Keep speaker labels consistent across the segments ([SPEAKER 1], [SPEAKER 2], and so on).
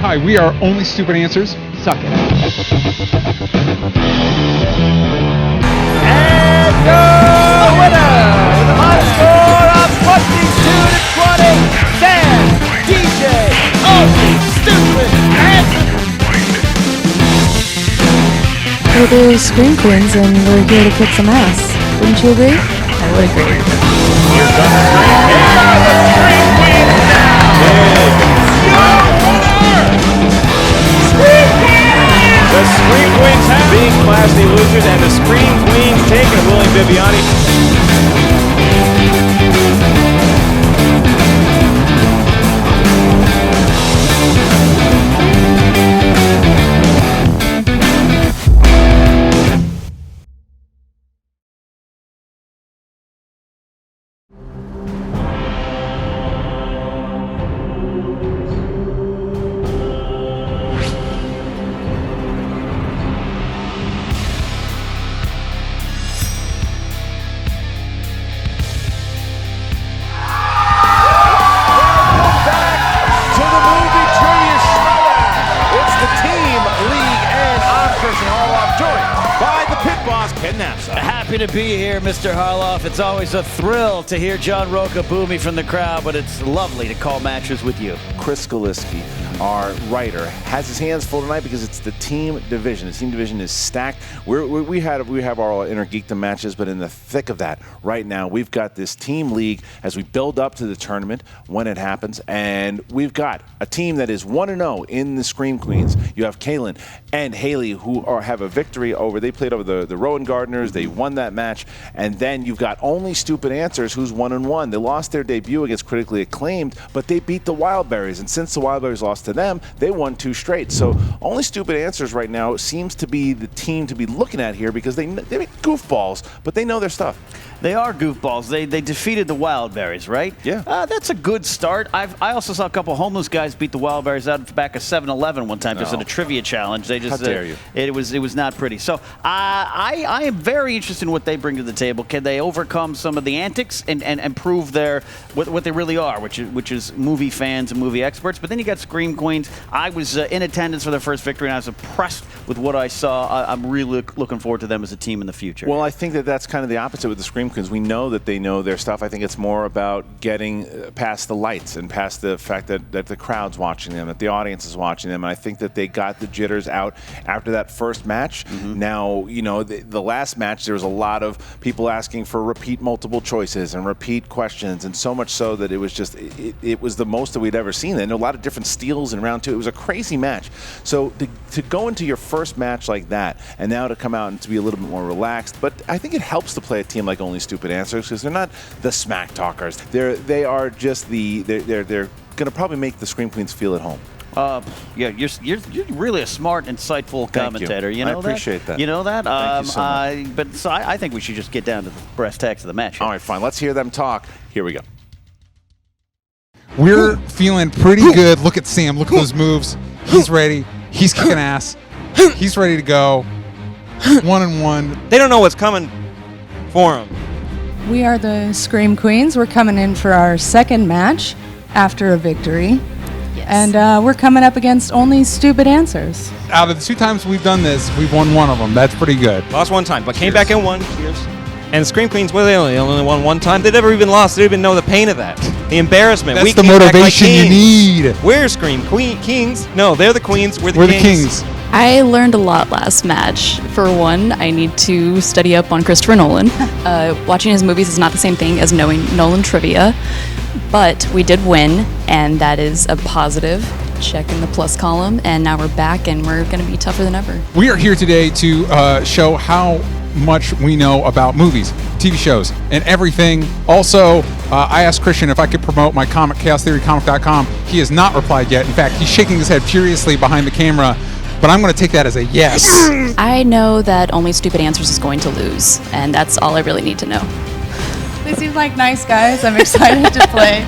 [SPEAKER 1] Hi, we are Only Stupid Answers. Suck it.
[SPEAKER 2] And the winner with a high score of 22-20, Sam, DJ, Only Stupid Answers.
[SPEAKER 3] We're the Scream Queens and we're here to kick some ass. Wouldn't you agree? I would agree.
[SPEAKER 2] Here comes the Scream Queens now. The Scream Queens have being classy losers, and the Scream Queens taking William Viviani. Happy to be here, Mr. Harloff. It's always a thrill to hear John Roca boo me from the crowd, but it's lovely to call matches with you.
[SPEAKER 4] Chris Galiski, our writer, has his hands full tonight because it's the team division. The team division is stacked. We have our inner geekdom matches, but in the thick of that, right now, we've got this team league as we build up to the tournament when it happens, and we've got a team that is 1-0 in the Scream Queens. You have Kalyn and Haleigh, who have a victory over. They played over the Rowan Gardeners. They won that match, and then you've got Only Stupid Answers, who's 1-1. They lost their debut against Critically Acclaimed, but they beat the Wildberries, and since the Wildberries lost to them, they won 2 straight. So Only Stupid Answers right now seems to be the team to be looking at here because they make goofballs, but they know their stuff.
[SPEAKER 2] They are goofballs. They defeated the Wildberries, right?
[SPEAKER 4] Yeah.
[SPEAKER 2] That's a good start. I also saw a couple homeless guys beat the Wildberries out back of 7-Eleven one time, just in a trivia challenge. They just
[SPEAKER 4] how dare you?
[SPEAKER 2] It was not pretty. So I am very interested in what they bring to the table. Can they overcome some of the antics and prove what they really are, which is movie fans and movie experts? But then you got Scream Queens. I was in attendance for their first victory, and I was impressed with what I saw. I'm really looking forward to them as a team in the future.
[SPEAKER 4] Well, I think that's kind of the opposite with the Scream Queens. We know that they know their stuff. I think it's more about getting past the lights and past the fact that the crowd's watching them, that the audience is watching them. And I think that they got the jitters out after that first match. Now, you know, the last match, there was a lot of people asking for repeat multiple choices and repeat questions, and so much so that it was just, it was the most that we'd ever seen. And a lot of different steals in round 2. It was a crazy match. So to go into your first match like that, and now to come out and to be a little bit more relaxed, but I think it helps to play a team like Only Stupid Answers because they're not the smack talkers. They are just they're going to probably make the Scream Queens feel at home.
[SPEAKER 2] Yeah, you're really a smart, insightful commentator. You know
[SPEAKER 4] I appreciate that.
[SPEAKER 2] You know that?
[SPEAKER 4] Thank you so much.
[SPEAKER 2] I think we should just get down to the brass tacks of the match.
[SPEAKER 4] All right, fine. Let's hear them talk. Here we go.
[SPEAKER 1] We're feeling pretty good. Look at Sam. Look at those moves. He's ready. He's kicking ass. He's ready to go. 1-1.
[SPEAKER 5] They don't know what's coming for them.
[SPEAKER 3] We are the Scream Queens. We're coming in for our second match after a victory.
[SPEAKER 6] Yes.
[SPEAKER 3] And we're coming up against only stupid answers.
[SPEAKER 1] Out of the 2 times we've done this, we've won 1 of them. That's pretty good.
[SPEAKER 5] Lost 1 time, but came back and won. Cheers. And Scream Queens, well, they only won 1 time. They never even lost. They didn't even know the pain of that. The embarrassment.
[SPEAKER 1] That's
[SPEAKER 5] We
[SPEAKER 1] the
[SPEAKER 5] came back like
[SPEAKER 1] motivation you
[SPEAKER 5] kings.
[SPEAKER 1] need.
[SPEAKER 5] We're Scream Kings. No, they're the queens. We're the
[SPEAKER 1] We're
[SPEAKER 5] kings.
[SPEAKER 1] the kings.
[SPEAKER 6] I learned a lot last match. For one, I need to study up on Christopher Nolan. Watching his movies is not the same thing as knowing Nolan trivia, but we did win, and that is a positive. Check in the plus column, and now we're back, and we're going to be tougher than ever.
[SPEAKER 1] We are here today to show how much we know about movies, TV shows, and everything. Also, I asked Christian if I could promote my comic, chaostheorycomic.com. He has not replied yet. In fact, he's shaking his head furiously behind the camera, but I'm going to take that as a yes.
[SPEAKER 6] I know that only Stupid Answers is going to lose, and that's all I really need to know.
[SPEAKER 3] They seem like nice guys. I'm excited to play,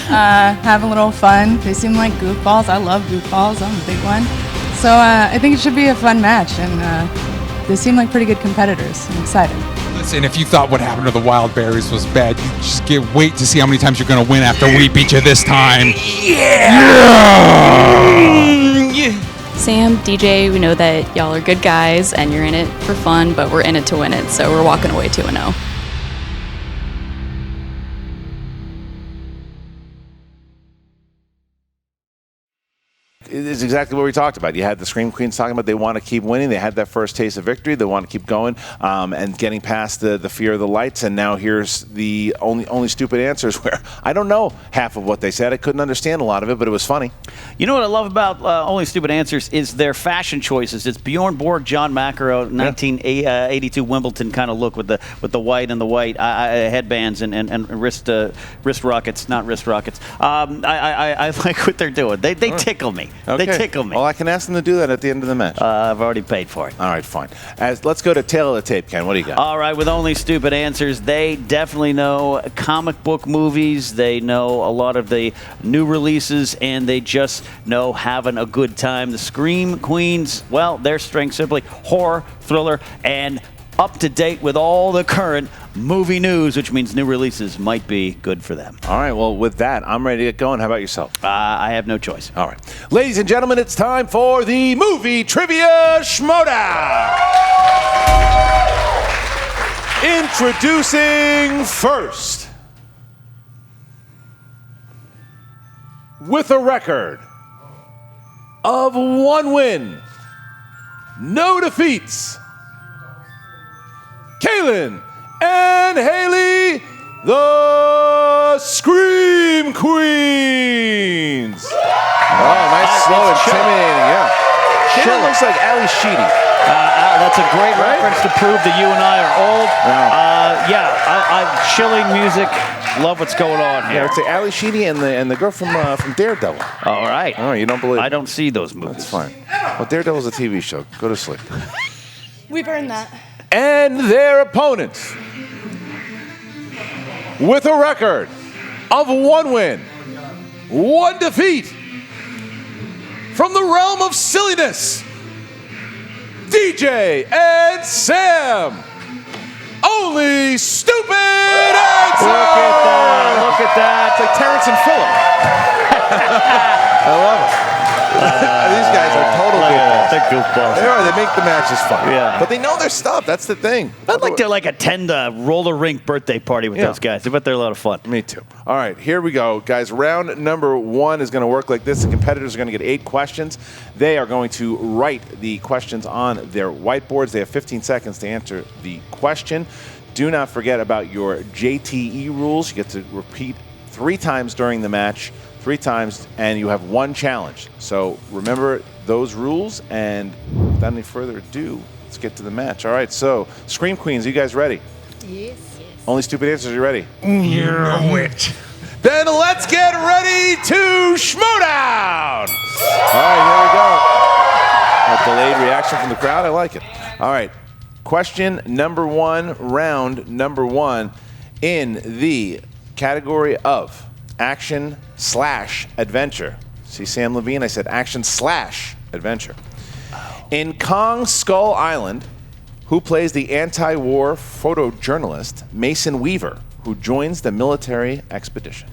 [SPEAKER 3] have a little fun. They seem like goofballs. I love goofballs. I'm a big one. So I think it should be a fun match, and they seem like pretty good competitors. I'm excited.
[SPEAKER 1] Listen, if you thought what happened to the Wild Berries was bad, you just wait to see how many times you're going to win after we beat you this time.
[SPEAKER 6] Sam, DJ, we know that y'all are good guys, and you're in it for fun, but we're in it to win it, so we're walking away 2-0.
[SPEAKER 4] It is exactly what we talked about. You had the Scream Queens talking about they want to keep winning. They had that first taste of victory. They want to keep going and getting past the fear of the lights. And now here's the only stupid answers where I don't know half of what they said. I couldn't understand a lot of it, but it was funny.
[SPEAKER 2] You know what I love about Only Stupid Answers is their fashion choices. It's Bjorn Borg, John McEnroe, 1982 Wimbledon kind of look with the white and the white headbands and wrist rockets, not wrist rockets. I like what they're doing. They tickle me.
[SPEAKER 4] Okay.
[SPEAKER 2] They tickle me.
[SPEAKER 4] Well, I can ask them to do that at the end of the match.
[SPEAKER 2] I've already paid for it.
[SPEAKER 4] All right, fine. Let's go to tail of the tape, Ken. What do you got?
[SPEAKER 2] All right, with Only Stupid Answers, they definitely know comic book movies. They know a lot of the new releases, and they just know having a good time. The Scream Queens, well, their strength simply horror, thriller, and up to date with all the current movie news, which means new releases might be good for them.
[SPEAKER 4] All right, well, with that, I'm ready to get going. How about yourself?
[SPEAKER 2] I have no choice.
[SPEAKER 4] All right. Ladies and gentlemen, it's time for the Movie Trivia Schmoedown. Introducing first, with a record of 1 win, no defeats, Kalyn and Haleigh, the Scream Queens. Oh, nice, slow, intimidating, yeah. Kalyn looks like Ali Sheedy.
[SPEAKER 2] That's a great reference to prove that you and I are old. Chilling music. Love what's going on here.
[SPEAKER 4] Yeah, it's Ali Sheedy and the girl from Daredevil.
[SPEAKER 2] All right.
[SPEAKER 4] Oh, you don't believe it?
[SPEAKER 2] I don't see those movies.
[SPEAKER 4] That's fine. Well, Daredevil's a TV show. Go to sleep.
[SPEAKER 3] We've earned that.
[SPEAKER 4] And their opponents, with a record of 1 win, 1 defeat, from the realm of silliness, DJ and Sam. Only Stupid Answers!
[SPEAKER 2] Look at that.
[SPEAKER 4] It's like Terrence and Phillip. I love it. These guys are total goofballs.
[SPEAKER 2] They're goofballs.
[SPEAKER 4] They are. They make the matches fun.
[SPEAKER 2] Yeah.
[SPEAKER 4] But they know their stuff. That's the thing.
[SPEAKER 2] I'd like to attend a roller rink birthday party with those guys. I bet they're a lot of fun.
[SPEAKER 4] Me too. All right, here we go. Guys, round number 1 is going to work like this. The competitors are going to get 8 questions. They are going to write the questions on their whiteboards. They have 15 seconds to answer the question. Do not forget about your JTE rules. You get to repeat 3 times during the match, 3 times, and you have 1 challenge. So remember those rules, and without any further ado, let's get to the match. All right, so Scream Queens, are you guys ready?
[SPEAKER 3] Yes.
[SPEAKER 4] Only Stupid Answers, are you ready?
[SPEAKER 1] You know it.
[SPEAKER 4] Then let's get ready to Schmoedown! All right, here we go. A delayed reaction from the crowd, I like it. All right, question number 1, round number 1, in the category of action/adventure. See Sam Levine? I said action/adventure. In Kong Skull Island, who plays the anti-war photojournalist Mason Weaver, who joins the military expedition?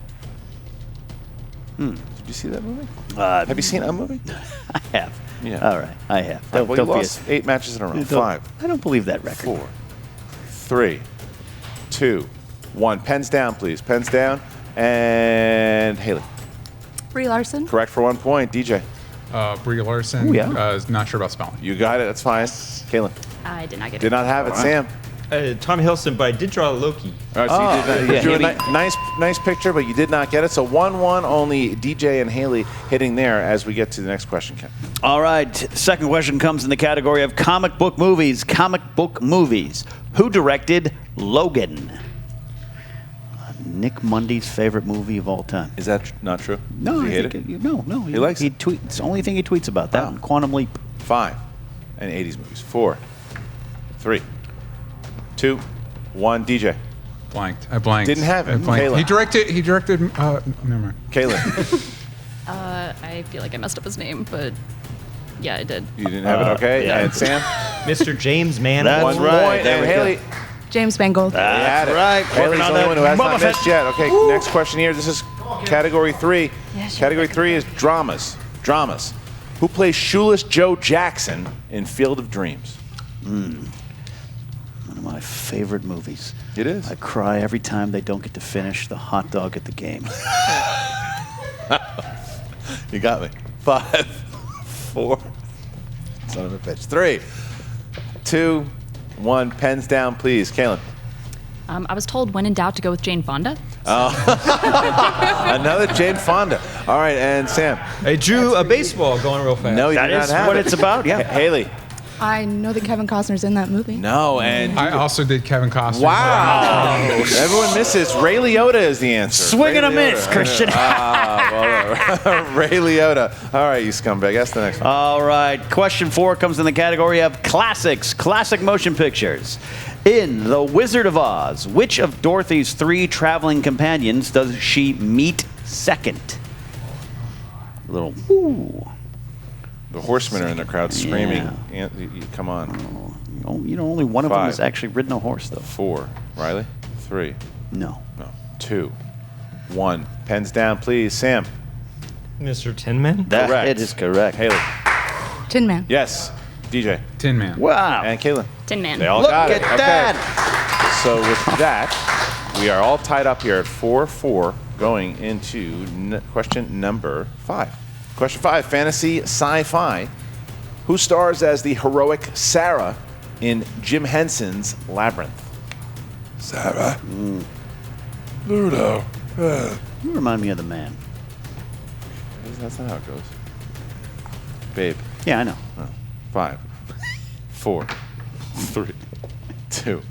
[SPEAKER 4] you see that movie? Have you seen a movie?
[SPEAKER 2] I have.
[SPEAKER 4] Yeah.
[SPEAKER 2] All right, I have.
[SPEAKER 4] Well, you
[SPEAKER 2] Don't be
[SPEAKER 4] lost 8 matches in a row. 5.
[SPEAKER 2] I don't believe that record.
[SPEAKER 4] 4, 3, 2, 1. Pens down, please. Pens down. And Haleigh.
[SPEAKER 3] Brie Larson.
[SPEAKER 4] Correct for 1 point. DJ.
[SPEAKER 1] Brie Larson.
[SPEAKER 2] Ooh, yeah.
[SPEAKER 1] Not sure about spelling.
[SPEAKER 4] You got it. That's fine. Kalyn.
[SPEAKER 6] I did not get
[SPEAKER 4] Did
[SPEAKER 6] it.
[SPEAKER 4] not have it. Sam.
[SPEAKER 5] Tom Hiddleston, but I did draw Loki.
[SPEAKER 4] All right, so you drew a
[SPEAKER 2] Haley.
[SPEAKER 4] nice picture, but you did not get it. So 1-1, only DJ and Haleigh hitting there as we get to the next question, Ken.
[SPEAKER 2] All right, second question comes in the category of comic book movies. Comic book movies. Who directed Logan? Nick Mundy's favorite movie of all time.
[SPEAKER 4] Is that not true?
[SPEAKER 2] No,
[SPEAKER 4] Does he
[SPEAKER 2] I
[SPEAKER 4] hate
[SPEAKER 2] think
[SPEAKER 4] it?
[SPEAKER 2] No.
[SPEAKER 4] He likes it?
[SPEAKER 2] It's the only thing he tweets about. That one, Quantum Leap.
[SPEAKER 4] 5. And 80s movies. 4, 3, 2, 1. DJ.
[SPEAKER 1] Blanked. I blanked.
[SPEAKER 4] Didn't have it.
[SPEAKER 1] I blanked.
[SPEAKER 4] Kalyn.
[SPEAKER 1] He directed. Never mind.
[SPEAKER 4] Kalyn.
[SPEAKER 6] I feel like I messed up his name, but yeah, I did.
[SPEAKER 4] You didn't have it, okay?
[SPEAKER 2] yeah.
[SPEAKER 4] And Sam?
[SPEAKER 5] Mr. James Mann.
[SPEAKER 2] That's
[SPEAKER 4] 1
[SPEAKER 2] right.
[SPEAKER 4] point.
[SPEAKER 2] There
[SPEAKER 4] And
[SPEAKER 2] we go.
[SPEAKER 4] Haley.
[SPEAKER 3] James Mangold.
[SPEAKER 4] You had it.
[SPEAKER 2] right.
[SPEAKER 4] Haley's
[SPEAKER 2] Working
[SPEAKER 4] the
[SPEAKER 2] on
[SPEAKER 4] only
[SPEAKER 2] that
[SPEAKER 4] one who has not
[SPEAKER 2] Boba Fett.
[SPEAKER 4] missed yet. Okay, next question here. This is category 3. Category 3 is dramas. Dramas. Who plays shoeless Joe Jackson in Field of Dreams?
[SPEAKER 2] One of my favorite movies.
[SPEAKER 4] It is.
[SPEAKER 2] I cry every time they don't get to finish the hot dog at the game.
[SPEAKER 4] You got me. 5, 4. Son of a bitch. 3, 2, 1. Pens down, please. Kalyn.
[SPEAKER 6] I was told when in doubt to go with Jane Fonda.
[SPEAKER 4] Another Jane Fonda. All right, and Sam.
[SPEAKER 5] I drew a baseball going real fast.
[SPEAKER 4] No, you
[SPEAKER 2] That
[SPEAKER 4] did not
[SPEAKER 2] is
[SPEAKER 4] have
[SPEAKER 2] what
[SPEAKER 4] it.
[SPEAKER 2] it's about, yeah.
[SPEAKER 4] Haley.
[SPEAKER 3] I know that Kevin Costner's in that movie.
[SPEAKER 4] No, and
[SPEAKER 1] I also did Kevin Costner.
[SPEAKER 4] wow. Everyone misses. Ray Liotta is the answer.
[SPEAKER 2] Swing and a
[SPEAKER 4] Ray
[SPEAKER 2] miss,
[SPEAKER 4] Liotta.
[SPEAKER 2] Christian.
[SPEAKER 4] Ray Liotta. All right, you scumbag. That's the next one.
[SPEAKER 2] All right. Question 4 comes in the category of classics, classic motion pictures. In The Wizard of Oz, which of Dorothy's 3 traveling companions does she meet second? A little woo.
[SPEAKER 4] The horsemen are in the crowd screaming. Come on.
[SPEAKER 2] You know, only one of them
[SPEAKER 4] 5.
[SPEAKER 2] has actually ridden a horse, though.
[SPEAKER 4] 4. Riley. 3.
[SPEAKER 2] No.
[SPEAKER 4] No. 2. 1. Pens down, please. Sam.
[SPEAKER 5] Mr. Tin Man?
[SPEAKER 2] That
[SPEAKER 4] Correct.
[SPEAKER 2] it is correct.
[SPEAKER 4] Haley.
[SPEAKER 3] Tin Man.
[SPEAKER 4] Yes. DJ.
[SPEAKER 1] Tin Man.
[SPEAKER 2] Wow.
[SPEAKER 4] And Kalyn.
[SPEAKER 6] Tin Man.
[SPEAKER 4] They all
[SPEAKER 2] Look
[SPEAKER 4] got
[SPEAKER 2] at
[SPEAKER 4] it. Okay.
[SPEAKER 2] that.
[SPEAKER 4] So with that, we are all tied up here at 4-4 going into question number 5. Question 5, fantasy sci-fi. Who stars as the heroic Sarah in Jim Henson's Labyrinth? Sarah. Ludo.
[SPEAKER 2] You remind me of the man.
[SPEAKER 4] That's not how it goes. Babe.
[SPEAKER 2] Yeah, I know.
[SPEAKER 4] 5, 4, 3, 2,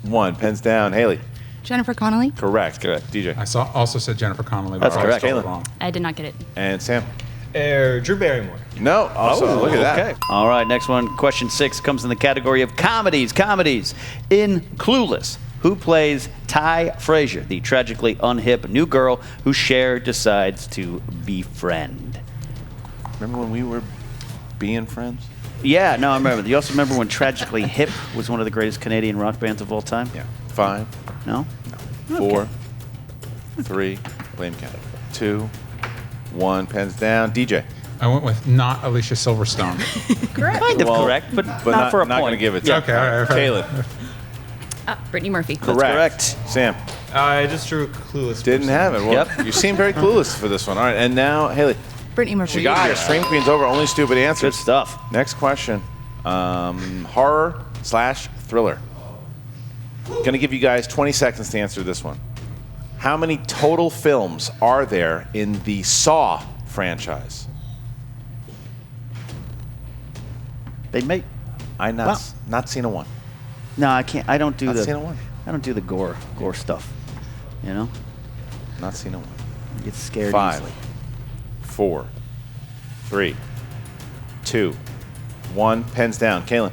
[SPEAKER 4] 1. Pens down. Haley.
[SPEAKER 3] Jennifer Connelly.
[SPEAKER 4] Correct. DJ.
[SPEAKER 1] I also said Jennifer Connelly.
[SPEAKER 2] That's
[SPEAKER 1] but I
[SPEAKER 2] correct.
[SPEAKER 1] spelled it
[SPEAKER 4] Kalyn.
[SPEAKER 1] wrong.
[SPEAKER 6] I did not get it.
[SPEAKER 4] And Sam.
[SPEAKER 5] Drew Barrymore.
[SPEAKER 4] No. Also, look at that.
[SPEAKER 2] Okay. All right, next one. Question 6 comes in the category of comedies. Comedies. In Clueless, who plays Ty Frazier, the tragically unhip new girl who Cher decides to befriend?
[SPEAKER 4] Remember when we were being friends?
[SPEAKER 2] Yeah, no, I remember. You also remember when Tragically Hip was one of the greatest Canadian rock bands of all time?
[SPEAKER 4] Yeah. 5,
[SPEAKER 2] No?
[SPEAKER 4] 4, 3, blame count. 2, 1, pens down. DJ.
[SPEAKER 1] I went with not Alicia Silverstone.
[SPEAKER 2] Kind of
[SPEAKER 4] Well,
[SPEAKER 2] correct, but
[SPEAKER 4] But
[SPEAKER 2] not for a
[SPEAKER 4] not
[SPEAKER 2] point.
[SPEAKER 4] going to give it to
[SPEAKER 2] Yeah.
[SPEAKER 4] you.
[SPEAKER 1] Okay, all right.
[SPEAKER 4] Kalyn.
[SPEAKER 6] Brittany Murphy.
[SPEAKER 4] Correct. Sam.
[SPEAKER 5] I just drew Clueless.
[SPEAKER 4] Didn't have it. Well,
[SPEAKER 2] Yep.
[SPEAKER 4] you seem very clueless for this one. All right, and now, Haley.
[SPEAKER 3] Brittany Murphy.
[SPEAKER 4] She got it. Stream Queen's over. Only stupid
[SPEAKER 2] Good
[SPEAKER 4] answers.
[SPEAKER 2] stuff.
[SPEAKER 4] Next question. Horror/thriller. Going to give you guys 20 seconds to answer this one. How many total films are there in the Saw franchise?
[SPEAKER 2] They make.
[SPEAKER 4] I not seen a one.
[SPEAKER 2] No, I can't. I don't do
[SPEAKER 4] Not
[SPEAKER 2] the.
[SPEAKER 4] seen a one.
[SPEAKER 2] I don't do the gore stuff. You know,
[SPEAKER 4] Not seen a one.
[SPEAKER 2] I get scared
[SPEAKER 4] 5,
[SPEAKER 2] easily.
[SPEAKER 4] 4, 3, 2, 1. Pens down. Kalyn.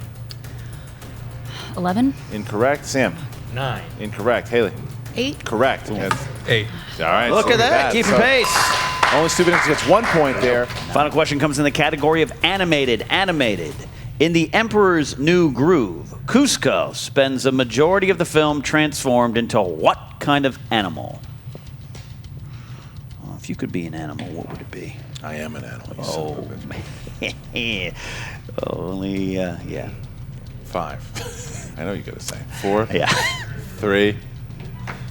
[SPEAKER 6] 11.
[SPEAKER 4] Incorrect. Sam.
[SPEAKER 5] 9.
[SPEAKER 4] Incorrect. Haley.
[SPEAKER 3] 8.
[SPEAKER 4] Correct. That's-
[SPEAKER 1] 8.
[SPEAKER 4] all right.
[SPEAKER 2] Look
[SPEAKER 4] so
[SPEAKER 2] at that, keeping
[SPEAKER 4] So
[SPEAKER 2] pace.
[SPEAKER 4] Only stupid answer gets 1 point there.
[SPEAKER 2] Final question comes in the category of animated. Animated. In The Emperor's New Groove, Cusco spends a majority of the film transformed into what kind of animal? Well, if If you could be an animal, what would it be?
[SPEAKER 4] I am an animal. You son of a bitch.
[SPEAKER 2] Only, yeah.
[SPEAKER 4] 5. I know you gotta say 4.
[SPEAKER 2] Yeah.
[SPEAKER 4] 3,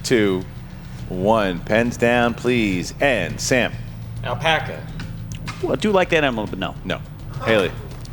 [SPEAKER 4] 2, 1. Pens down, please. And Sam.
[SPEAKER 5] Alpaca.
[SPEAKER 2] Well, I do like that animal, but no.
[SPEAKER 4] No. Haleigh.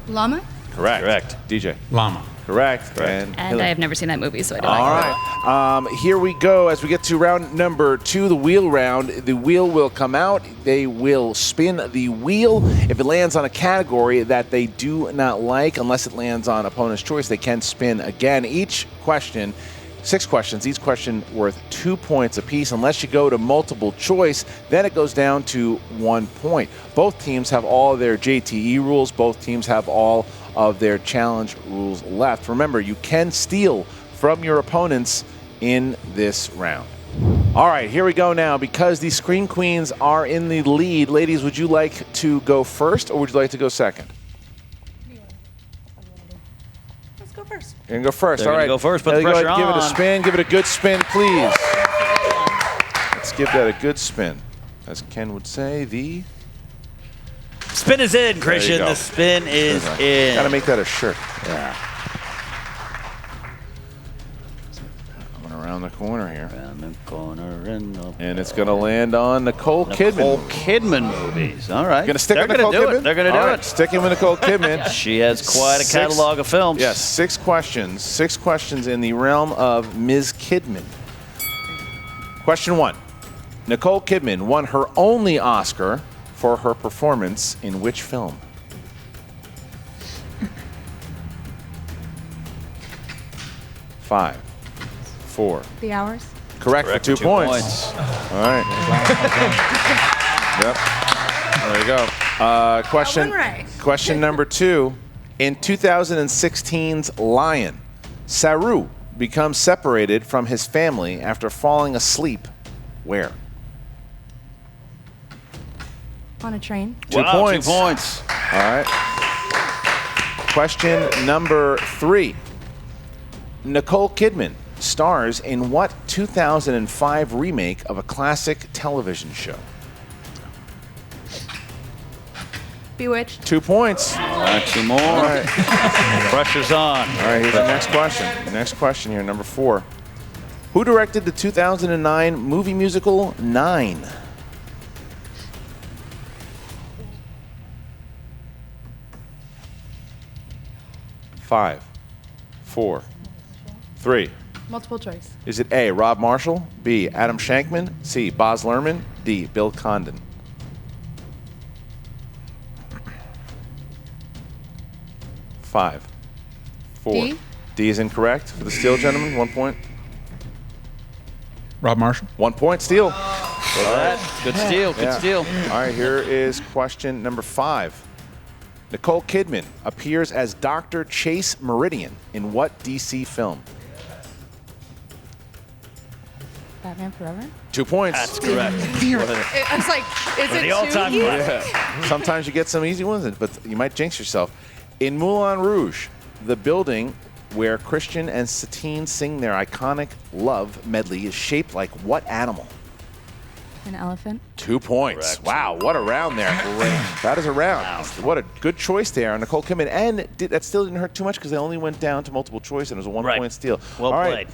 [SPEAKER 3] Llama?
[SPEAKER 4] Correct. DJ.
[SPEAKER 1] Llama.
[SPEAKER 4] Correct.
[SPEAKER 6] And
[SPEAKER 4] Haleigh.
[SPEAKER 6] I have never seen that movie, so I don't
[SPEAKER 4] All
[SPEAKER 6] know.
[SPEAKER 4] right. Here we go. As we get to round number 2, the wheel round, the wheel will come out. They will spin the wheel. If it lands on a category that they do not like, unless it lands on opponent's choice, they can spin again. Each question, 6 questions, each question worth 2 points apiece. Unless you go to multiple choice, then it goes down to 1 point. Both teams have all of their JTE rules. Both teams have all of their challenge rules left. Remember, you can steal from your opponents in this round. All right, here we go now. Because the Scream Queens are in the lead, ladies, would you like to go first or would you like to go second?
[SPEAKER 3] Let's go first.
[SPEAKER 4] You're gonna go first.
[SPEAKER 2] They're
[SPEAKER 4] All right,
[SPEAKER 2] gonna go first. Put the
[SPEAKER 4] Go ahead,
[SPEAKER 2] pressure
[SPEAKER 4] give it a
[SPEAKER 2] on.
[SPEAKER 4] spin. Give it a good spin, please. Let's give that a good spin. As Ken would say, the
[SPEAKER 2] Spin is in, Christian.
[SPEAKER 4] go.
[SPEAKER 2] The spin is in.
[SPEAKER 4] Gotta make that a shirt.
[SPEAKER 2] Yeah.
[SPEAKER 4] Coming around the corner here.
[SPEAKER 2] Around the corner
[SPEAKER 4] And it's gonna land on Nicole Kidman.
[SPEAKER 2] Nicole Kidman movies. All right.
[SPEAKER 4] Gonna stick
[SPEAKER 2] They're
[SPEAKER 4] with Nicole
[SPEAKER 2] gonna do
[SPEAKER 4] Kidman?
[SPEAKER 2] it. They're going to
[SPEAKER 4] All
[SPEAKER 2] do
[SPEAKER 4] right,
[SPEAKER 2] it.
[SPEAKER 4] sticking with Nicole Kidman.
[SPEAKER 2] She has quite a catalog of films.
[SPEAKER 4] Yes, 6 questions. 6 questions in the realm of Ms. Kidman. Question 1. Nicole Kidman won her only Oscar for her performance in which film? Five, 4.
[SPEAKER 3] The Hours?
[SPEAKER 4] Correct for 2 points. All right. Yep. There you go. Question.
[SPEAKER 3] one right.
[SPEAKER 4] Question number 2. In 2016's Lion, Saru becomes separated from his family after falling asleep. Where?
[SPEAKER 3] On a train?
[SPEAKER 4] 2
[SPEAKER 2] Wow,
[SPEAKER 4] points.
[SPEAKER 2] 2 points.
[SPEAKER 4] All right. Question number 3. Nicole Kidman stars in what 2005 remake of a classic television show?
[SPEAKER 3] Bewitched?
[SPEAKER 4] 2 points.
[SPEAKER 2] Not 2 more.
[SPEAKER 4] All right.
[SPEAKER 2] Pressure's on.
[SPEAKER 4] All right, here's the next question. The next question here, number 4. Who directed the 2009 movie musical 9? Five, 4, 3.
[SPEAKER 3] Multiple choice.
[SPEAKER 4] Is it A, Rob Marshall, B, Adam Shankman, C, Baz Luhrmann, D, Bill Condon? Five, 4.
[SPEAKER 3] D?
[SPEAKER 4] D is incorrect for the steal, gentlemen. 1 point.
[SPEAKER 1] Rob Marshall.
[SPEAKER 4] 1 point steal.
[SPEAKER 2] Good steal. Good
[SPEAKER 4] Yeah.
[SPEAKER 2] steal.
[SPEAKER 4] All right, here is question number 5. Nicole Kidman appears as Dr. Chase Meridian in what DC film?
[SPEAKER 3] Batman Forever?
[SPEAKER 4] 2 points.
[SPEAKER 2] That's correct.
[SPEAKER 3] I was like, is
[SPEAKER 2] The
[SPEAKER 3] it
[SPEAKER 2] all-time
[SPEAKER 3] too easy?
[SPEAKER 2] classic.
[SPEAKER 4] Sometimes you get some easy ones, but you might jinx yourself. In Moulin Rouge, the building where Christian and Satine sing their iconic love medley is shaped like what animal?
[SPEAKER 3] An elephant?
[SPEAKER 4] 2 points.
[SPEAKER 2] Correct.
[SPEAKER 4] Wow, what a round there. That is a round. What a good choice there on Nicole Kidman. And that still didn't hurt too much because they only went down to multiple choice and it was a 1
[SPEAKER 2] Right.
[SPEAKER 4] point steal.
[SPEAKER 2] Well
[SPEAKER 4] All
[SPEAKER 2] played.
[SPEAKER 4] right,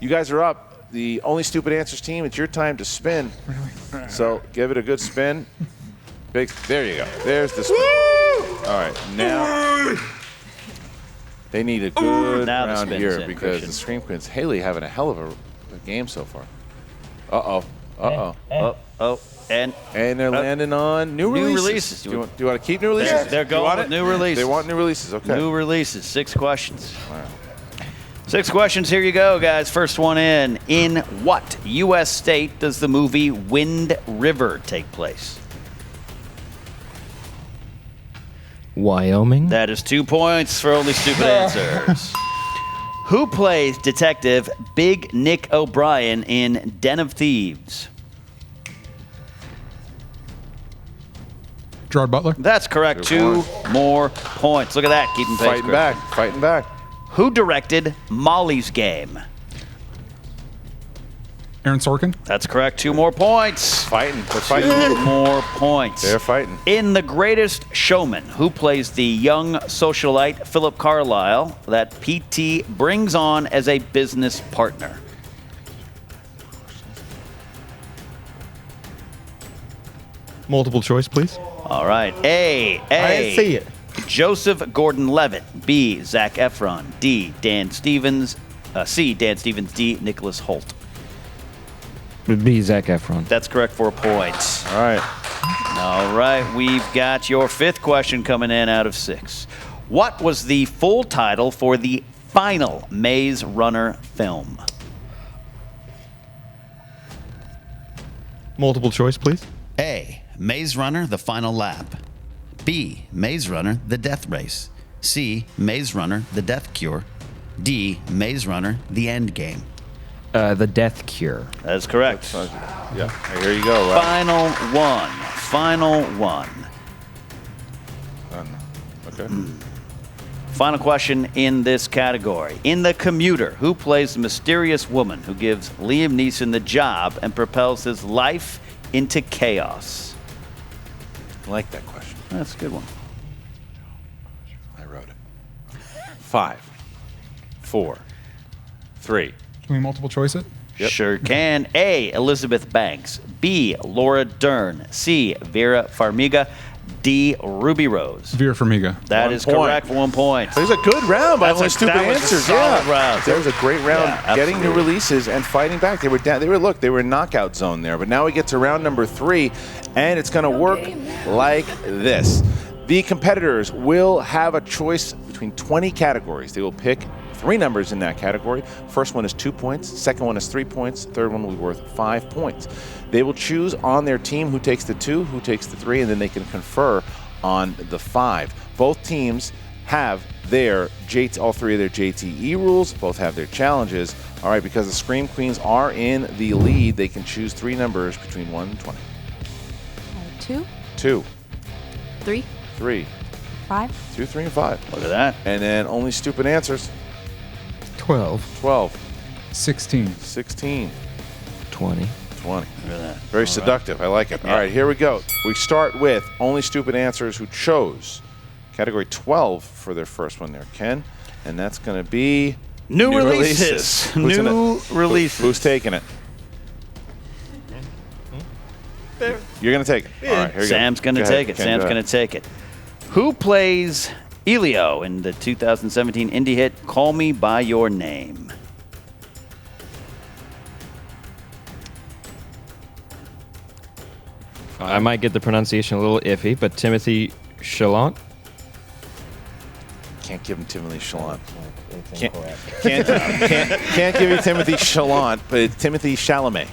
[SPEAKER 4] you guys are up. The Only Stupid Answers team, it's your time to spin. So give it a good spin. Big. There you go. There's the spin. All right, now they need a good
[SPEAKER 2] Now the
[SPEAKER 4] round
[SPEAKER 2] spin's
[SPEAKER 4] here
[SPEAKER 2] in,
[SPEAKER 4] because
[SPEAKER 2] Christian.
[SPEAKER 4] the Scream Queens, Haleigh having a hell of a game so far. Uh-oh. Uh-oh.
[SPEAKER 2] Oh, and
[SPEAKER 4] And they're landing on new releases.
[SPEAKER 2] releases.
[SPEAKER 4] Do you want to keep new releases?
[SPEAKER 2] They're
[SPEAKER 4] You
[SPEAKER 2] going
[SPEAKER 4] want
[SPEAKER 2] with
[SPEAKER 4] it?
[SPEAKER 2] new releases.
[SPEAKER 4] They want new releases. Okay.
[SPEAKER 2] New releases. 6 questions. 6 questions. Here you go, guys. First one in. In what U.S. state does the movie Wind River take place?
[SPEAKER 5] Wyoming.
[SPEAKER 2] That is 2 points for Only Stupid Answers. Who plays Detective Big Nick O'Brien in Den of Thieves?
[SPEAKER 1] Gerard Butler.
[SPEAKER 2] That's correct.
[SPEAKER 4] Good
[SPEAKER 2] 2
[SPEAKER 4] point.
[SPEAKER 2] more points. Look at that. Keeping pace.
[SPEAKER 4] Fighting
[SPEAKER 2] Chris.
[SPEAKER 4] back. Fighting back.
[SPEAKER 2] Who directed Molly's Game?
[SPEAKER 1] Aaron Sorkin.
[SPEAKER 2] That's correct. 2 more points.
[SPEAKER 4] Fighting. They're fighting.
[SPEAKER 2] 2 more points.
[SPEAKER 4] They're fighting.
[SPEAKER 2] In The Greatest Showman, who plays the young socialite Philip Carlyle that P.T. brings on as a business partner?
[SPEAKER 5] Multiple choice, please.
[SPEAKER 2] All right. A.
[SPEAKER 5] I see it.
[SPEAKER 2] Joseph Gordon-Levitt. B. Zac Efron. D. Dan Stevens. C. Dan Stevens. D. Nicholas Hoult.
[SPEAKER 5] Would be Zac Efron.
[SPEAKER 2] That's correct for a point.
[SPEAKER 4] All right.
[SPEAKER 2] All right. We've got your 5th question coming in out of 6. What was the full title for the final Maze Runner film?
[SPEAKER 5] Multiple choice, please.
[SPEAKER 2] A. Maze Runner: The Final Lap. B. Maze Runner: The Death Race. C. Maze Runner: The Death Cure. D. Maze Runner: The End Game.
[SPEAKER 5] The Death Cure.
[SPEAKER 2] That's correct.
[SPEAKER 4] Yeah. Here you go. Right?
[SPEAKER 2] Final one. Final one.
[SPEAKER 4] Okay.
[SPEAKER 2] Final question in this category. In The Commuter, who plays the mysterious woman who gives Liam Neeson the job and propels his life into chaos?
[SPEAKER 4] I like that question.
[SPEAKER 2] That's a good one.
[SPEAKER 4] I wrote it. 5, 4, 3.
[SPEAKER 1] Can we multiple choice it?
[SPEAKER 4] Yep.
[SPEAKER 2] Sure can. A. Elizabeth Banks. B. Laura Dern. C. Vera Farmiga. D. Ruby Rose.
[SPEAKER 1] Vera Farmiga.
[SPEAKER 2] That
[SPEAKER 4] 1
[SPEAKER 2] is
[SPEAKER 4] point.
[SPEAKER 2] correct for 1 point.
[SPEAKER 4] It was a good round by
[SPEAKER 2] That's
[SPEAKER 4] only
[SPEAKER 2] a-
[SPEAKER 4] stupid
[SPEAKER 2] that was a
[SPEAKER 4] answers.
[SPEAKER 2] solid
[SPEAKER 4] Yeah,
[SPEAKER 2] round.
[SPEAKER 4] There was a great round.
[SPEAKER 2] Yeah,
[SPEAKER 4] Getting new
[SPEAKER 2] absolutely.
[SPEAKER 4] releases and fighting back. They were down. They were in knockout zone there. But now we get to round number 3, and it's going to work like this. The competitors will have a choice between 20 categories. They will pick 3 numbers in that category. First one is 2 points. Second one is 3 points. Third one will be worth 5 points. They will choose on their team who takes the 2, who takes the 3, and then they can confer on the 5. Both teams have all 3 of their JTE rules. Both have their challenges. All right, because the Scream Queens are in the lead, they can choose 3 numbers between 1 and 20.
[SPEAKER 3] 2,
[SPEAKER 4] 2,
[SPEAKER 6] 3.
[SPEAKER 4] 3,
[SPEAKER 3] 5.
[SPEAKER 4] 2, 3, and 5.
[SPEAKER 2] Look at that.
[SPEAKER 4] And then only stupid answers.
[SPEAKER 5] 12.
[SPEAKER 4] 12,
[SPEAKER 1] 16.
[SPEAKER 4] 16,
[SPEAKER 5] 20.
[SPEAKER 4] 20.
[SPEAKER 2] Look at that.
[SPEAKER 4] Very seductive. I like it. All right, here we go. We start with only stupid answers who chose category 12 for their first one there, Ken. And that's going to be
[SPEAKER 2] New releases.
[SPEAKER 4] Who's
[SPEAKER 2] New releases.
[SPEAKER 4] Who's taking it? You're going to take it. All right, here you go.
[SPEAKER 2] Sam's going to
[SPEAKER 4] Go
[SPEAKER 2] take
[SPEAKER 4] ahead,
[SPEAKER 2] it.
[SPEAKER 4] Ken,
[SPEAKER 2] Sam's
[SPEAKER 4] go
[SPEAKER 2] going
[SPEAKER 4] ahead.
[SPEAKER 2] to take it. Who plays Elio in the 2017 indie hit Call Me By Your Name?
[SPEAKER 5] I might get the pronunciation a little iffy, but Timothy Chalamet.
[SPEAKER 4] Can't give him Timothy Chalamet. Can't give you Timothy Chalamet, but it's Timothy Chalamet.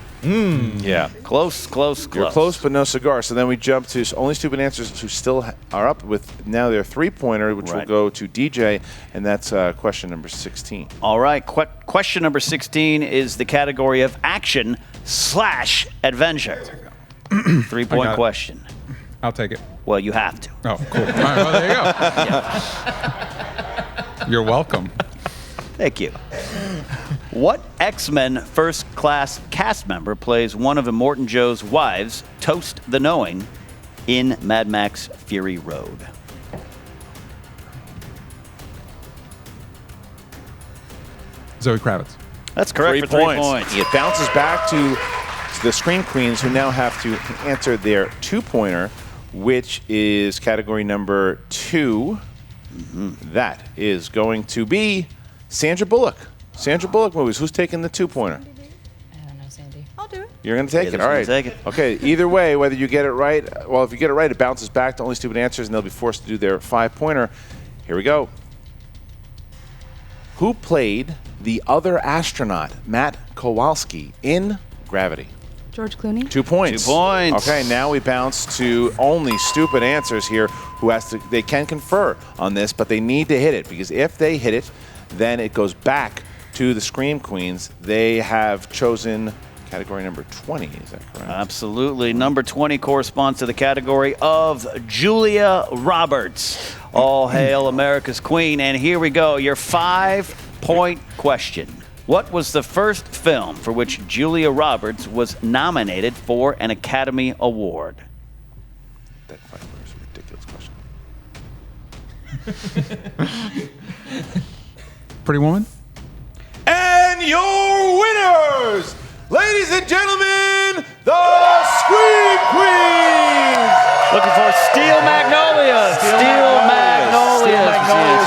[SPEAKER 4] Yeah.
[SPEAKER 2] Close.
[SPEAKER 4] You're close, but no cigar. So then we jump to only stupid answers who still are up with now their 3-pointer, which will
[SPEAKER 2] Right.
[SPEAKER 4] go to DJ, and that's question number 16.
[SPEAKER 2] All right. Question number 16 is the category of action / adventure. 3-point
[SPEAKER 1] it.
[SPEAKER 2] question.
[SPEAKER 1] I'll take it.
[SPEAKER 2] Well, you have to.
[SPEAKER 1] Oh, cool. All right, well, there you go. You're welcome.
[SPEAKER 2] Thank you. What X-Men First Class cast member plays one of Immortan Joe's wives, Toast the Knowing, in Mad Max Fury Road?
[SPEAKER 1] Zoe Kravitz.
[SPEAKER 2] That's correct for 3 points.
[SPEAKER 4] It bounces back to the Scream Queens, who now have to answer their 2-pointer, which is category number 2. That is going to be Sandra Bullock. Sandra Bullock movies. Who's taking the 2-pointer?
[SPEAKER 6] I don't know, Sandy.
[SPEAKER 3] I'll do it.
[SPEAKER 4] You're going to take
[SPEAKER 2] Yeah,
[SPEAKER 4] it. All right.
[SPEAKER 2] take it.
[SPEAKER 4] Okay. Either way, whether you get it right, well, if you get it right, it bounces back to only stupid answers, and they'll be forced to do their 5-pointer. Here we go. Who played the other astronaut, Matt Kowalski, in Gravity?
[SPEAKER 3] George Clooney.
[SPEAKER 4] 2 points.
[SPEAKER 2] 2 points.
[SPEAKER 4] Okay, now we bounce to only stupid answers here. They can confer on this, but they need to hit it, because if they hit it, then it goes back to the Scream Queens. They have chosen category number 20. Is that correct?
[SPEAKER 2] Absolutely. Number 20 corresponds to the category of Julia Roberts. All hail America's Queen. And here we go. Your 5-point question. What was the first film for which Julia Roberts was nominated for an Academy Award?
[SPEAKER 4] That fight was a ridiculous question.
[SPEAKER 1] Pretty Woman?
[SPEAKER 4] And your winners, ladies and gentlemen, the Scream Queens!
[SPEAKER 2] Looking for Steel Magnolias. Steel Magnolias.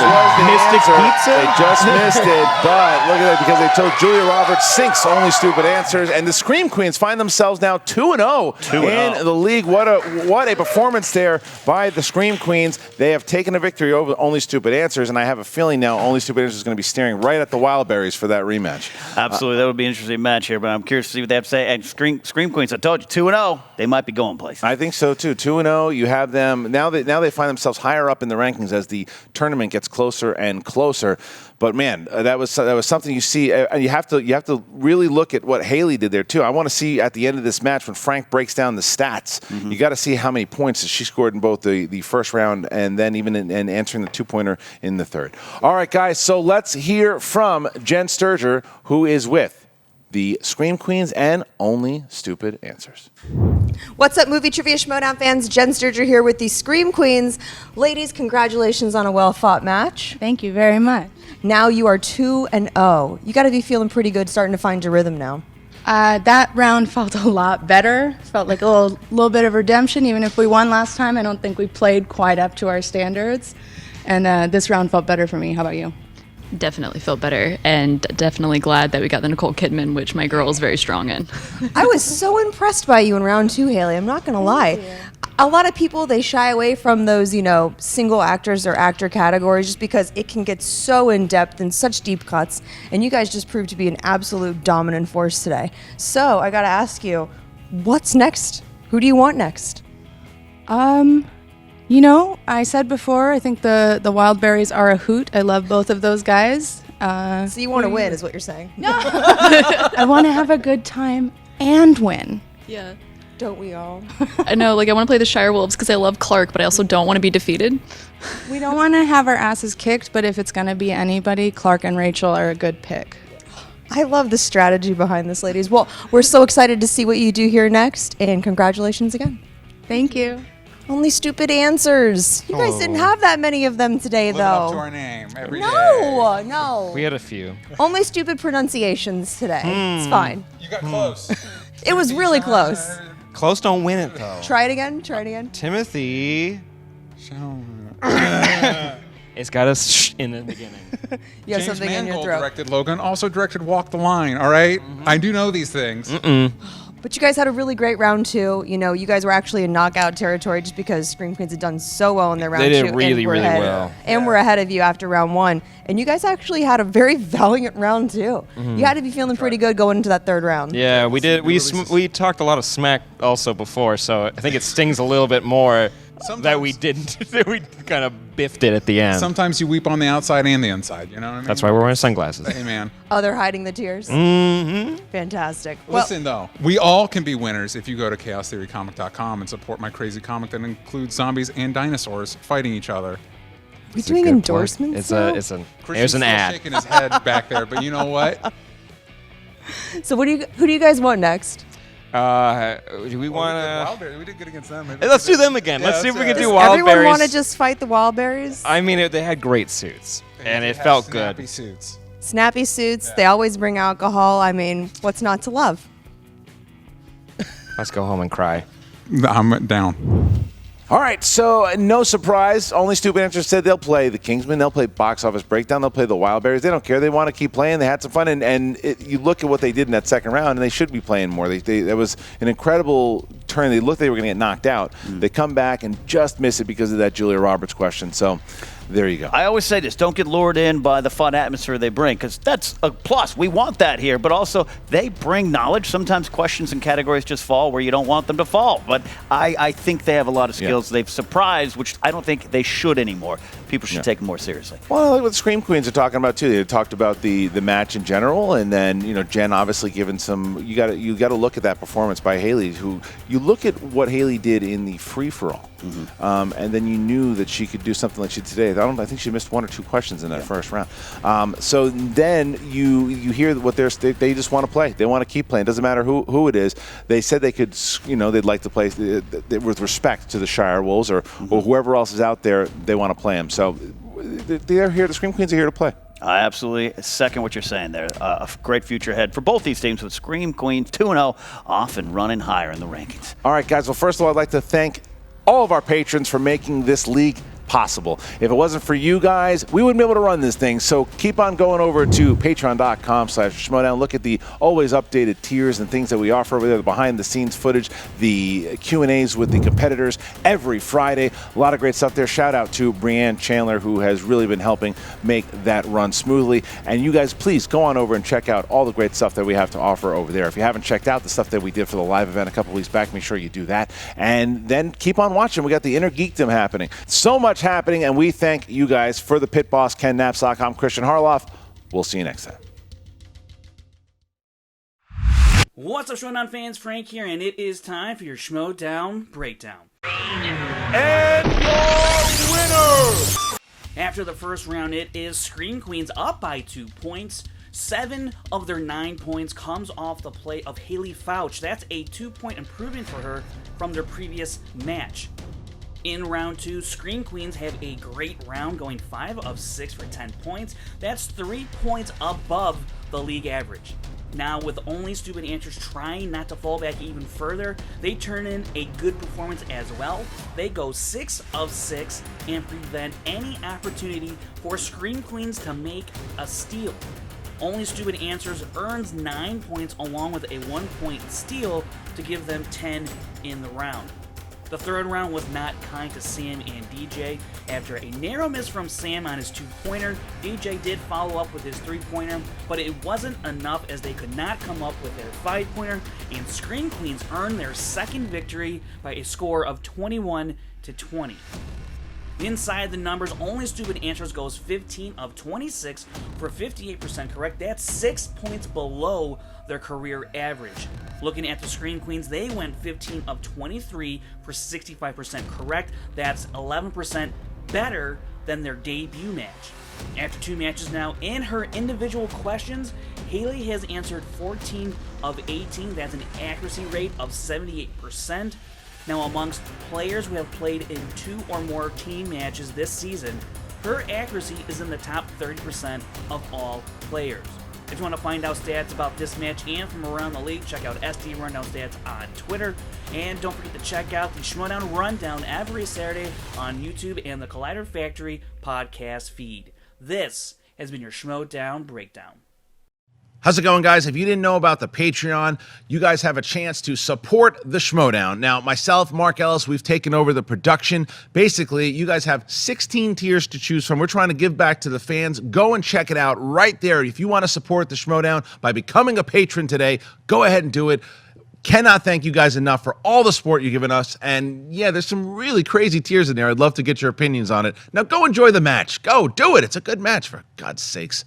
[SPEAKER 4] Was the
[SPEAKER 5] Mystic
[SPEAKER 4] answer.
[SPEAKER 5] Pizza?
[SPEAKER 4] They just missed it, but look at that, because they told Julia Roberts 6 only stupid answers, and the Scream Queens find themselves now 2-0 in the league. What a performance there by the Scream Queens. They have taken a victory over only stupid answers, and I have a feeling now only stupid answers is going to be staring right at the Wildberries for that rematch.
[SPEAKER 2] Absolutely, that would be an interesting match here, but I'm curious to see what they have to say. And Scream Queens, I told you, 2-0, they might be going places.
[SPEAKER 4] I think so too. 2-0. You have them now. They find themselves higher up in the rankings as the tournament gets closer and closer. But man, that was something you see, and you have to really look at what Haleigh did there too. I want to see at the end of this match when Frank breaks down the stats.
[SPEAKER 2] Mm-hmm.
[SPEAKER 4] You got to see how many points that she scored in both the first round and then even in answering the 2-pointer in the third. All right, guys. So let's hear from Jen Sturger, who is with the Scream Queens and Only Stupid Answers.
[SPEAKER 7] What's up, Movie Trivia Schmoedown fans? Jen Sturger here with the Scream Queens. Ladies, congratulations on a well-fought match.
[SPEAKER 3] Thank you very much.
[SPEAKER 7] Now you are 2-0. You got to be feeling pretty good, starting to find your rhythm now.
[SPEAKER 3] That round felt a lot better. Felt like a little bit of redemption. Even if we won last time, I don't think we played quite up to our standards. And this round felt better for me. How about you?
[SPEAKER 6] Definitely felt better, and definitely glad that we got the Nicole Kidman, which my girl is very strong in.
[SPEAKER 7] I was so impressed by you in round 2, Haleigh. I'm not going to lie. A lot of people, they shy away from those, single actors or actor categories just because it can get so in-depth and such deep cuts. And you guys just proved to be an absolute dominant force today. So I got to ask you, what's next? Who do you want next?
[SPEAKER 3] I said before, I think the Wildberries are a hoot. I love both of those guys.
[SPEAKER 7] So you want to win is what you're saying?
[SPEAKER 3] No. I want to have a good time and win.
[SPEAKER 6] Yeah.
[SPEAKER 7] Don't we all?
[SPEAKER 6] I know, I want to play the Shire Wolves because I love Clark, but I also don't want to be defeated.
[SPEAKER 3] We don't want to have our asses kicked, but if it's going to be anybody, Clark and Rachel are a good pick.
[SPEAKER 7] I love the strategy behind this, ladies. Well, we're so excited to see what you do here next, and congratulations again.
[SPEAKER 3] Thank you.
[SPEAKER 7] Only stupid answers. You guys didn't have that many of them today,
[SPEAKER 1] Living up to
[SPEAKER 7] though.
[SPEAKER 1] our name every day.
[SPEAKER 7] No.
[SPEAKER 5] We had a few.
[SPEAKER 7] Only stupid pronunciations today. It's fine.
[SPEAKER 1] You got close.
[SPEAKER 7] It was really close.
[SPEAKER 5] Close don't win it, though.
[SPEAKER 7] Try it again.
[SPEAKER 5] Timothy. It's got a in the beginning.
[SPEAKER 7] You have
[SPEAKER 1] James
[SPEAKER 7] something in your
[SPEAKER 1] Mangold
[SPEAKER 7] throat.
[SPEAKER 1] directed Logan, also directed Walk the Line, all right? I do know these things.
[SPEAKER 7] But you guys had a really great round 2. You guys were actually in knockout territory just because Scream Queens had done so well in their round 2.
[SPEAKER 5] They did really,
[SPEAKER 7] and we're
[SPEAKER 5] really
[SPEAKER 7] ahead-
[SPEAKER 5] well.
[SPEAKER 7] And we're ahead of you after round 1. And you guys actually had a very valiant round 2. You had to be feeling pretty good going into that third round.
[SPEAKER 5] Yeah, we did. We talked a lot of smack also before, so I think it stings a little bit more that we didn't. That we kind of biffed it at the end.
[SPEAKER 1] Sometimes you weep on the outside and the inside, you know what I mean?
[SPEAKER 5] That's why we're wearing sunglasses.
[SPEAKER 1] Hey, man.
[SPEAKER 7] Oh, they're hiding the tears?
[SPEAKER 5] Mm-hmm.
[SPEAKER 7] Fantastic.
[SPEAKER 1] Listen, though, we all can be winners if you go to chaostheorycomic.com and support my crazy comic that includes zombies and dinosaurs fighting each other.
[SPEAKER 7] we doing endorsements now?
[SPEAKER 5] There's an
[SPEAKER 1] Christian's still
[SPEAKER 5] ad.
[SPEAKER 1] shaking his head back there, but you know what?
[SPEAKER 7] So who do you guys want next?
[SPEAKER 5] Do we want to?
[SPEAKER 1] We did good against them.
[SPEAKER 5] Hey, let's do them again.
[SPEAKER 1] Yeah,
[SPEAKER 5] let's see if we
[SPEAKER 1] let's
[SPEAKER 5] can
[SPEAKER 1] do
[SPEAKER 5] do
[SPEAKER 1] it.
[SPEAKER 5] Wildberries.
[SPEAKER 7] Everyone want to just fight the Wildberries?
[SPEAKER 5] I mean, they had great suits, and
[SPEAKER 1] They
[SPEAKER 5] it
[SPEAKER 1] have
[SPEAKER 5] felt
[SPEAKER 1] snappy
[SPEAKER 5] good.
[SPEAKER 1] Suits.
[SPEAKER 7] Snappy suits. They always bring alcohol. I mean, what's not to love?
[SPEAKER 5] Let's go home and cry.
[SPEAKER 1] I'm down.
[SPEAKER 4] All right, so no surprise. Only Stupid Answers said they'll play the Kingsman. They'll play Box Office Breakdown. They'll play the Wildberries. They don't care. They want to keep playing. They had some fun. You look at what they did in that second round, and they should be playing more. That was an incredible turn. They looked they were going to get knocked out. They come back and just miss it because of that Julia Roberts question. So there you go.
[SPEAKER 2] I always say this, don't get lured in by the fun atmosphere they bring, because that's a plus. We want that here, but also they bring knowledge. Sometimes questions and categories just fall where you don't want them to fall, but I think they have a lot of skills. They've surprised, which I don't think they should anymore. People should take them more seriously.
[SPEAKER 4] Well, look what the Scream Queens are talking about too. They talked about the match in general, and then Jen obviously given some. You got to look at that performance by Haleigh, who you look at what Haleigh did in the free-for-all, and then you knew that she could do something like she did today. I think she missed 1 or 2 questions in that first round. So then you hear what they just want to play. They want to keep playing. It doesn't matter who it is. They said they could, they'd like to play with respect to the Shire Wolves or whoever else is out there. They want to play them. So they're here. The Scream Queens are here to play.
[SPEAKER 2] I absolutely second what you're saying there. A great future ahead for both these teams with Scream Queens 2-0, off and running higher in the rankings.
[SPEAKER 4] All right, guys. Well, first of all, I'd like to thank all of our patrons for making this league possible. If it wasn't for you guys, we wouldn't be able to run this thing. So keep on going over to patreon.com/Schmoedown. Look at the always updated tiers and things that we offer over there, the behind the scenes footage, the Q&As with the competitors every Friday. A lot of great stuff there. Shout out to Brianne Chandler, who has really been helping make that run smoothly. And you guys, please go on over and check out all the great stuff that we have to offer over there. If you haven't checked out the stuff that we did for the live event a couple weeks back, make sure you do that. And then keep on watching. We got the Inner Geekdom happening. So much happening, and we thank you guys. For the Pit Boss, Ken Knapsack, I'm Christian Harloff. We'll see you next time.
[SPEAKER 8] What's up, Schmoedown fans? Frank here, and it is time for your Schmoedown Breakdown.
[SPEAKER 4] And your winner!
[SPEAKER 8] After the first round, it is Scream Queens up by 2 points. 7 of their 9 points comes off the play of Haleigh Foutch. That's a 2-point improvement for her from their previous match. In round 2, Scream Queens have a great round, going 5 of 6 for 10 points. That's 3 points above the league average. Now, with only Stupid Answers trying not to fall back even further, they turn in a good performance as well. They go 6 of 6 and prevent any opportunity for Scream Queens to make a steal. Only Stupid Answers earns 9 points along with a 1-point steal to give them 10 in the round. The third round was not kind to Sam and DJ. After a narrow miss from Sam on his 2-pointer, DJ did follow up with his 3-pointer, but it wasn't enough as they could not come up with their 5-pointer, and Scream Queens earned their second victory by a score of 21-20. Inside the numbers, only Stupid Answers goes 15 of 26 for 58% correct. That's 6 points below their career average. Looking at the Scream Queens, they went 15 of 23 for 65% correct. That's 11% better than their debut match. After 2 matches now, in her individual questions, Haleigh has answered 14 of 18. That's an accuracy rate of 78%. Now, amongst players who have played in 2 or more team matches this season, her accuracy is in the top 30% of all players. If you want to find out stats about this match and from around the league, check out SD Rundown Stats on Twitter. And don't forget to check out the Schmoedown Rundown every Saturday on YouTube and the Collider Factory podcast feed. This has been your Schmoedown Breakdown.
[SPEAKER 4] How's it going, guys? If you didn't know about the Patreon, you guys have a chance to support the Schmoedown. Now, myself, Mark Ellis, we've taken over the production. Basically, you guys have 16 tiers to choose from. We're trying to give back to the fans. Go and check it out right there. If you want to support the Schmoedown by becoming a patron today, go ahead and do it. Cannot thank you guys enough for all the support you've given us. And yeah, there's some really crazy tiers in there. I'd love to get your opinions on it. Now, go enjoy the match. Go, do it. It's a good match, for God's sakes.